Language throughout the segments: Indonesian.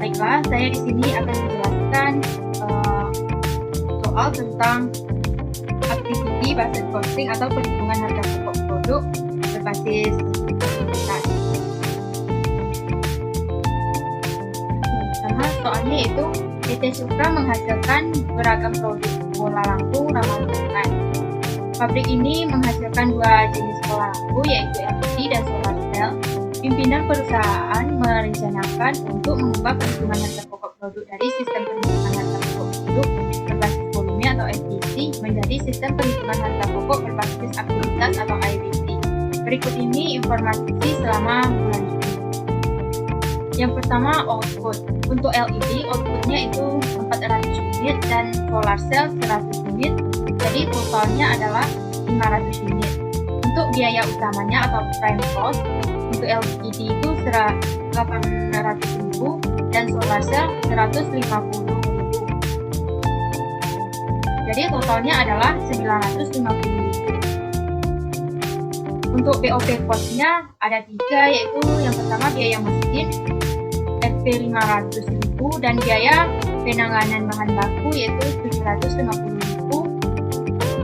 Baiklah, saya di sini akan menjelaskan soal tentang activity based costing atau perhitungan harga pokok produk berbasis unitas. Pertama, soalnya itu PT Supra menghasilkan beragam produk bola lampu ramah lingkungan. Pabrik ini menghasilkan dua jenis bola lampu, yaitu LED dan solar cell. Pimpinan perusahaan merencanakan untuk mengubah perhitungan harga pokok produk dari sistem perhitungan harga pokok produk berbasis volume atau FPC menjadi sistem perhitungan harga pokok berbasis aktivitas atau IBC. Berikut ini informasi selama bulan Juni. Yang pertama, output. Untuk LED, outputnya itu 400 unit dan solar cell 100 unit, jadi totalnya adalah 500 unit. Untuk biaya utamanya atau prime cost, untuk LED itu 800.000 dan solar cell 150.000. Jadi totalnya adalah 950.000. Untuk BOP cost-nya ada 3, yaitu yang pertama biaya mesin FP 500.000 dan biaya penanganan bahan baku yaitu 750.000,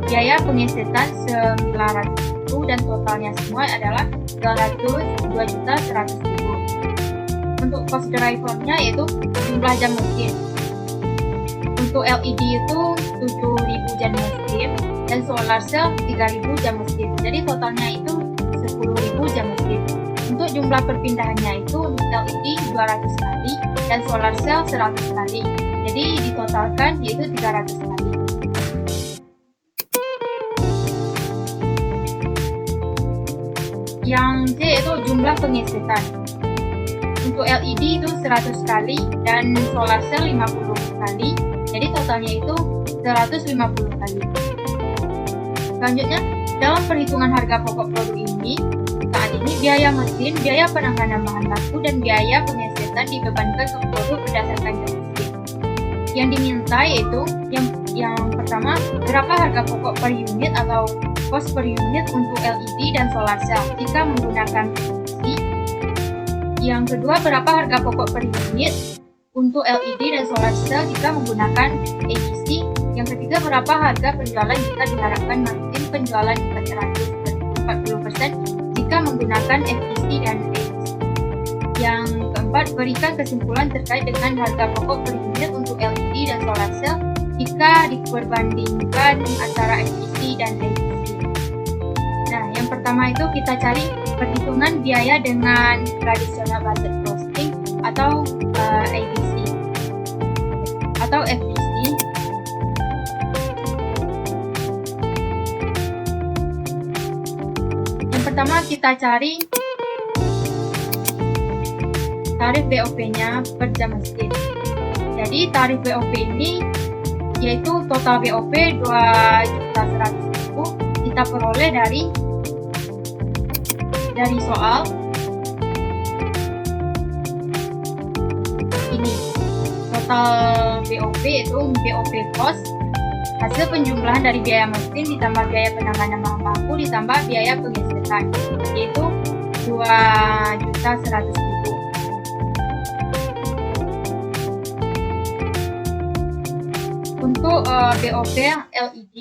biaya pengesetan 900.000 dan totalnya semua adalah 202.100.000. Untuk cost drivernya yaitu jumlah jam mesin. Untuk LED itu 7.000 jam mesin dan solar cell 3.000 jam mesin. Jadi totalnya itu 10.000 jam mesin. Untuk jumlah perpindahannya itu LED 200 kali dan solar cell 100 kali. Jadi ditotalkan yaitu 300 kali. Yang C itu jumlah pengesetan. Untuk LED itu 100 kali dan solar cell 50 kali. Jadi totalnya itu 150 kali. Selanjutnya, dalam perhitungan harga pokok produk ini, saat ini biaya mesin, biaya penanganan bahan baku dan biaya pengesetan dibebankan ke produk berdasarkan jam mesin. Yang diminta yaitu yang pertama, berapa harga pokok per unit atau cost per unit untuk LED dan solar cell jika menggunakan FPC. Yang kedua, berapa harga pokok per unit untuk LED dan solar cell jika menggunakan ABC. Yang ketiga, berapa harga penjualan jika diharapkan margin penjualan 40% jika menggunakan FPC dan ABC. Yang keempat, berikan kesimpulan terkait dengan harga pokok per unit untuk LED dan solar cell jika diperbandingkan antara FPC dan ABC. Nah, yang pertama itu kita cari perhitungan biaya dengan tradisional budget costing atau ABC atau FPC. Yang pertama kita cari tarif BOP-nya per jam mesin. Jadi tarif BOP ini yaitu total BOP 2.100.000 kita peroleh dari soal ini. Total BOP itu BOP cost, hasil penjumlahan dari biaya mesin ditambah biaya penanganan bahan baku ditambah biaya pengesetan, yaitu 2.100.000. Untuk BOP LED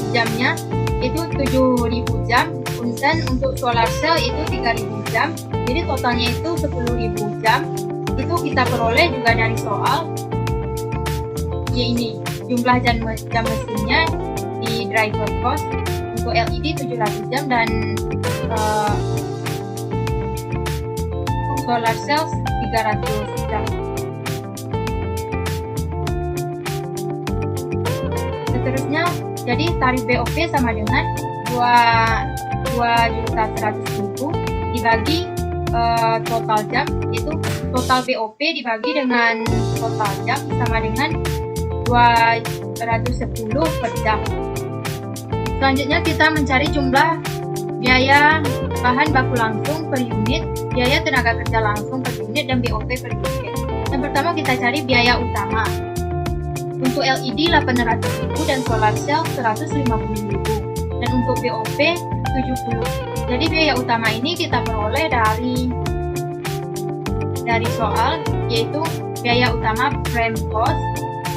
jamnya itu 7.000 jam, kemudian untuk solar cell itu 3.000 jam, jadi totalnya itu 10.000 jam. Itu kita peroleh juga dari soal ya ini, jumlah jam mesinnya di driver cost untuk LED 700 jam dan solar cells 300 jam. Seterusnya, jadi tarif BOP sama dengan 2.100.000 dibagi total jam, itu total BOP dibagi dengan total jam sama dengan 210 per jam. Selanjutnya kita mencari jumlah biaya bahan baku langsung per unit, biaya tenaga kerja langsung per unit, dan BOP per unit. Yang pertama kita cari biaya utama. Untuk LED 800.000 dan solar cell 150.000 dan untuk BOP 70 Jadi biaya utama ini kita peroleh dari soal, yaitu biaya utama frame cost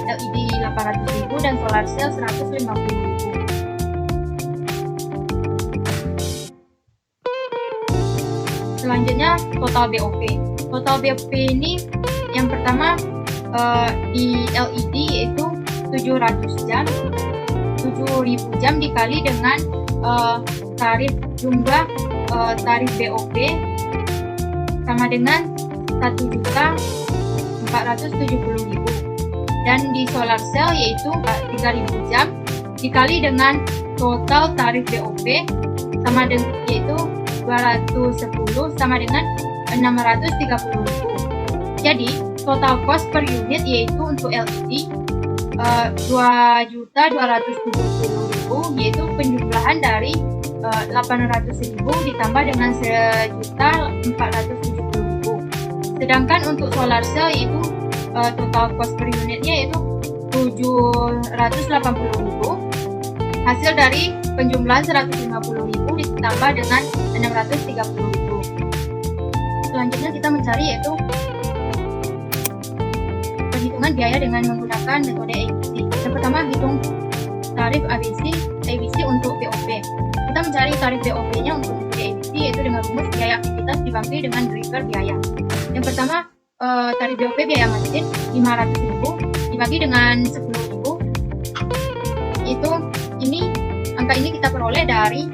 LED 800.000 dan solar cell 150.000. Selanjutnya total BOP. Total BOP ini yang pertama di LED yaitu 700 jam, 7.000 jam dikali dengan tarif jumlah tarif BOP sama dengan 1.470.000. Dan di solar cell yaitu 3.000 jam dikali dengan total tarif BOP sama dengan yaitu 210 sama dengan 630.000. Jadi total cost per unit yaitu untuk LED 2.270.000, yaitu penjumlahan dari 800.000 ditambah dengan 1.470.000. Sedangkan untuk solar cell yaitu total cost per unitnya yaitu 780.000, hasil dari penjumlahan 150.000 ditambah dengan 630.000. Selanjutnya kita mencari yaitu perhitungan biaya dengan menggunakan metode ABC. Yang pertama, hitung tarif ABC untuk BOP. Kita mencari tarif BOP-nya untuk metode ABC yaitu dengan rumus biaya aktivitas dibagi dengan driver biaya. Yang pertama, tarif BOP biaya mesin 500.000 dibagi dengan 10.000, yaitu angka ini kita peroleh dari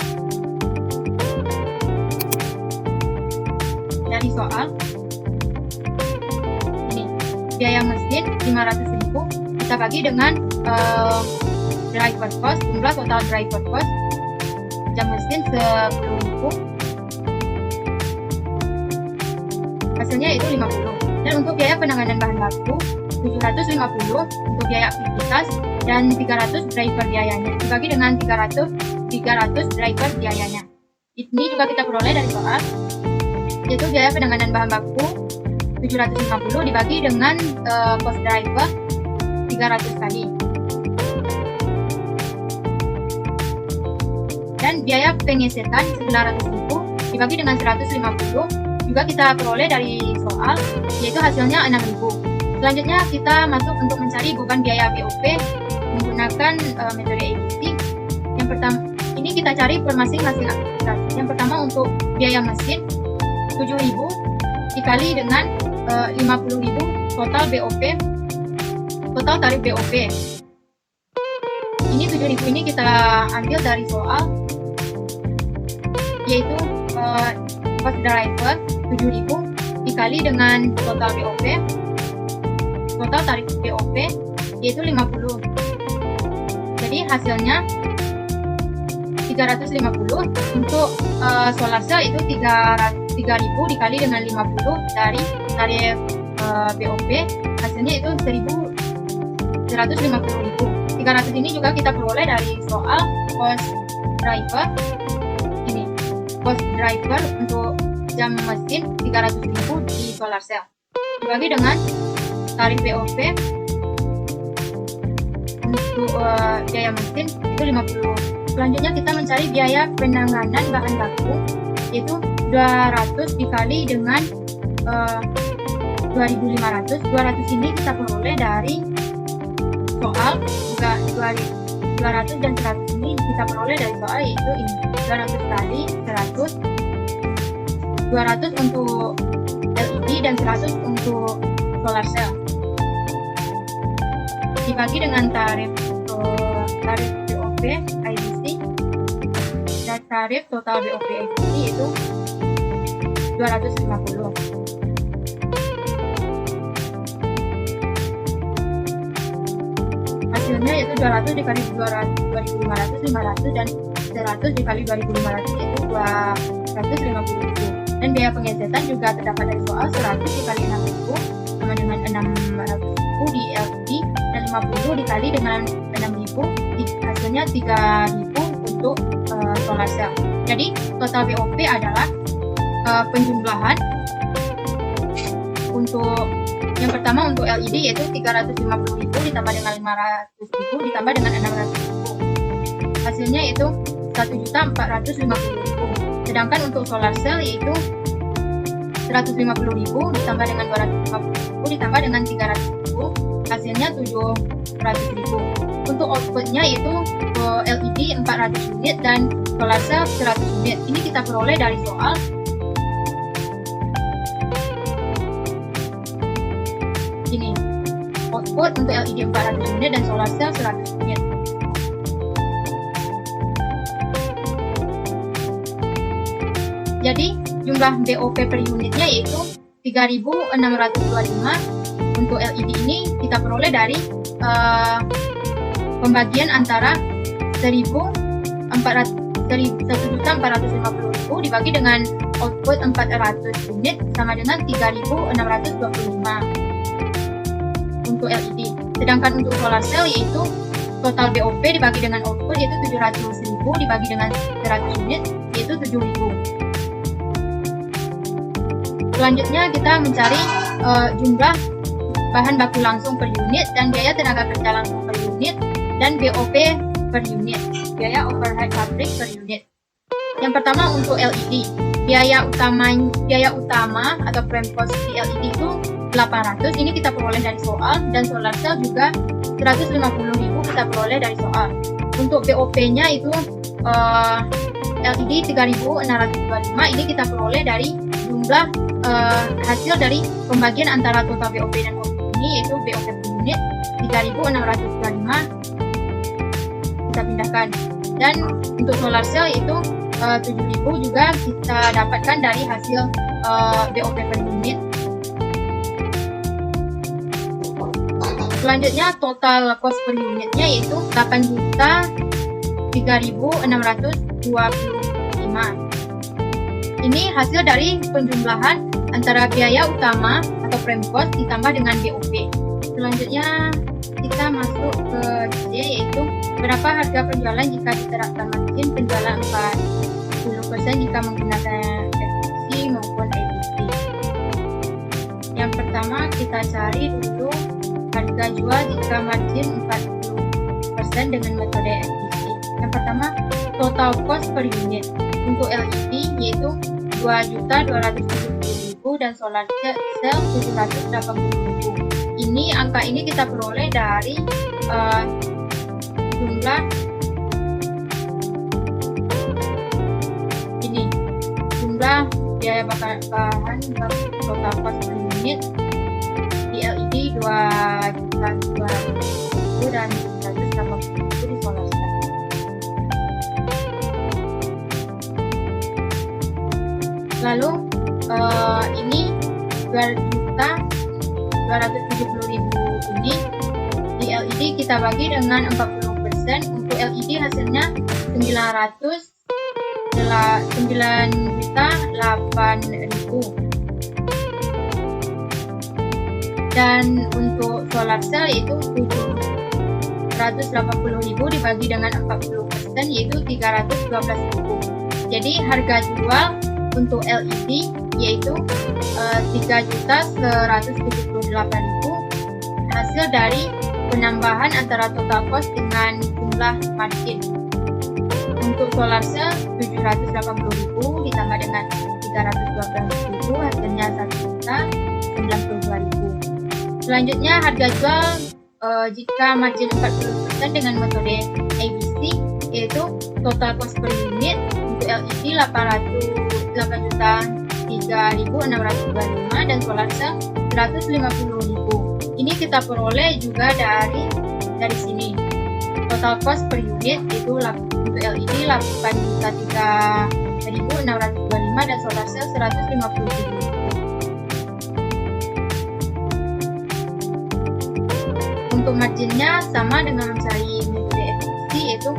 soal. Ini biaya mesin 500.000 kita bagi dengan driver cost, jumlah total driver cost jam mesin 10.000, hasilnya itu 50. Dan untuk biaya penanganan bahan baku 750 untuk biaya aktivitas dan 300 driver biayanya dibagi dengan 300 driver biayanya. Ini juga kita peroleh dari soal, yaitu biaya penanganan bahan baku 750 dibagi dengan cost driver 300 kali. Dan biaya pengesetan 900.000 dibagi dengan 150 juga kita peroleh dari soal, yaitu hasilnya 6.000. Selanjutnya kita masuk untuk mencari beban biaya BOP menggunakan metode ABC. Yang pertama, ini kita cari per masing-masing aktivitas. Yang pertama untuk biaya mesin 7.000 dikali dengan 50.000 total BOP, total tarif BOP. Ini 7.000 ini kita ambil dari soal, yaitu cost driver 7.000 dikali dengan total BOP, total tarif BOP yaitu 50. Jadi hasilnya 350. Untuk solar cell itu 3.000 dikali dengan 50 dari tarif BOP, hasilnya itu 1.150.000. 300 ini juga kita peroleh dari soal cost driver. Ini cost driver untuk jam mesin 300.000 di solar cell dibagi dengan tarif BOP untuk biaya mesin itu 50. Selanjutnya kita mencari biaya penanganan bahan baku, yaitu 200 dikali dengan 2.500. 200 ini kita peroleh dari soal, juga 200 dan 100 ini kita peroleh dari soal, yaitu ini 200 kali 100, 200 untuk LED dan 100 untuk solar cell dibagi dengan tarif BOP IBC dan tarif total BOP IBC itu 250. Hasilnya yaitu 200 dikali 2.500 500 dan 100 dikali 2.500 yaitu 250.000. Dan biaya pengesetan juga terdapat dari soal, 100 dikali 6.000 sama dengan 600.000 di LED dan 50 dikali dengan 6.000, hasilnya 3.000 untuk solar cell. Jadi total BOP adalah penjumlahan untuk yang pertama untuk LED yaitu 350.000 ditambah dengan 500.000 ditambah dengan 600.000, hasilnya itu 1.450.000. Sedangkan untuk solar cell yaitu 150.000 ditambah dengan 250.000 ditambah dengan 300.000, hasilnya 700.000. Untuk outputnya itu LED 400 unit dan solar cell 100 unit. Ini kita peroleh dari soal. Ini output untuk LED 400 unit dan solar cell 100 unit. Jadi jumlah BOP per unitnya yaitu 3.625. Untuk LED ini kita peroleh dari pembagian antara 1.450.000 dibagi dengan output 400 unit sama dengan 3.625 untuk LED. Sedangkan untuk solar cell yaitu total BOP dibagi dengan output yaitu 700.000 dibagi dengan 100 unit yaitu 7.000. Selanjutnya kita mencari jumlah bahan baku langsung per unit dan biaya tenaga kerja langsung per unit dan BOP per unit, biaya overhead pabrik per unit. Yang pertama untuk LED, biaya utama atau frame cost di LED itu 800, ini kita peroleh dari soal, dan solar cell juga 150.000 kita peroleh dari soal. Untuk BOP-nya itu LED 3.625, ini kita peroleh dari jumlah hasil dari pembagian antara total BOP dan output ini, yaitu BOP per unit 3.625 kita pindahkan. Dan untuk solar cell itu 7.000 juga kita dapatkan dari hasil BOP per unit. Selanjutnya total cost per unitnya yaitu 8.3.625. Ini hasil dari penjumlahan antara biaya utama atau frame cost ditambah dengan BOP. Selanjutnya kita masuk ke C, yaitu berapa harga penjualan jika diterapkan margin penjualan 40% jika menggunakan FTC maupun ABC. Yang pertama kita cari dulu harga jual jika margin 40% dengan metode FTC. Yang pertama total cost per unit. Untuk LED yaitu 2.270.000 dan solar cell 780.000. Ini angka ini kita peroleh dari jumlah ini, jumlah biaya bahan total cost per unit di LED 2.200.000 dan 780.000 di solar cell. Lalu ini 2.270.000 ini di LED kita bagi dengan 40%. Untuk LED hasilnya 9.008.000. Dan untuk solar cell yaitu 780.000 dibagi dengan 40% yaitu 312.000. Jadi harga jual untuk LED yaitu 3.178.000 hasil dari penambahan antara total cost dengan jumlah margin. Untuk solar cell 780.000 ditambah dengan 312.000 hasilnya 1.092.000. Selanjutnya harga jual jika margin 40% dengan metode ABC yaitu total cost per unit untuk LED 8.3.625 dan solar cell 150.000. Ini kita peroleh juga dari sini. Total cost per unit itu untuk LED 8.3.625 dan solar cell 150.000. Untuk marginnya sama dengan mencari metode efisiensi yaitu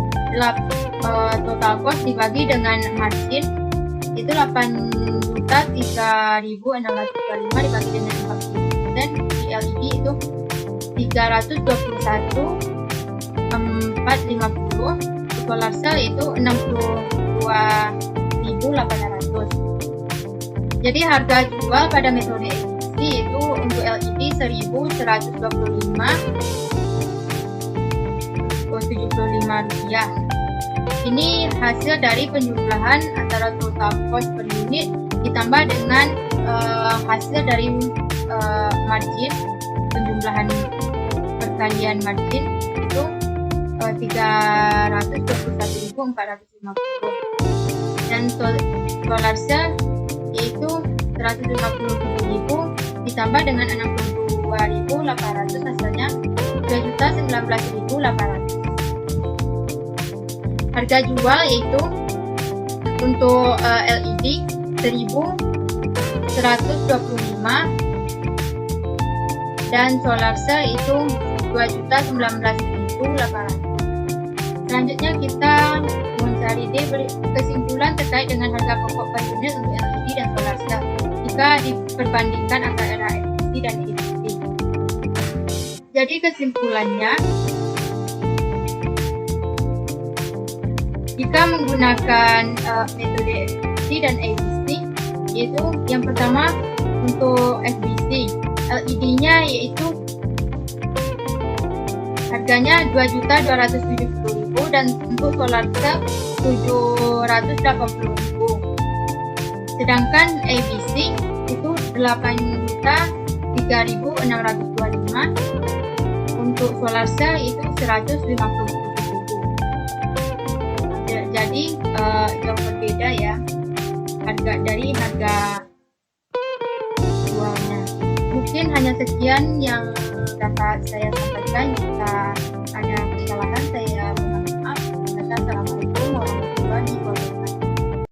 total cost dibagi dengan margin itu 8.3.625 dibagi dengan 40%. Di LED itu 321.450, solar cell itu 62.800. Jadi harga jual pada metode efisiensi itu untuk LED 1.125.75 rupiah. Ini hasil dari penjumlahan antara total cost per unit ditambah dengan hasil dari margin, penjumlahan perkalian margin itu 321.450, dan solar cell yaitu 157.000 ditambah dengan 62.800, hasilnya 2.019.800. Harga jual yaitu untuk LED 1.125 dan solar cell itu 2.019.800. Selanjutnya kita mencari kesimpulan terkait dengan harga pokok per unit untuk LED dan solar cell jika diperbandingkan antara efisi dan efisi. Jadi kesimpulannya, jika menggunakan metode FBC dan ABC, yaitu yang pertama untuk FBC, LED-nya yaitu harganya 2.270.000 dan untuk solar cell 780.000. Sedangkan ABC itu 8.003.625, untuk solar cell itu 150.000. Jadi jauh berbeda ya harga jualnya. Mungkin hanya sekian yang dapat saya sampaikan. Jika ada kesalahan saya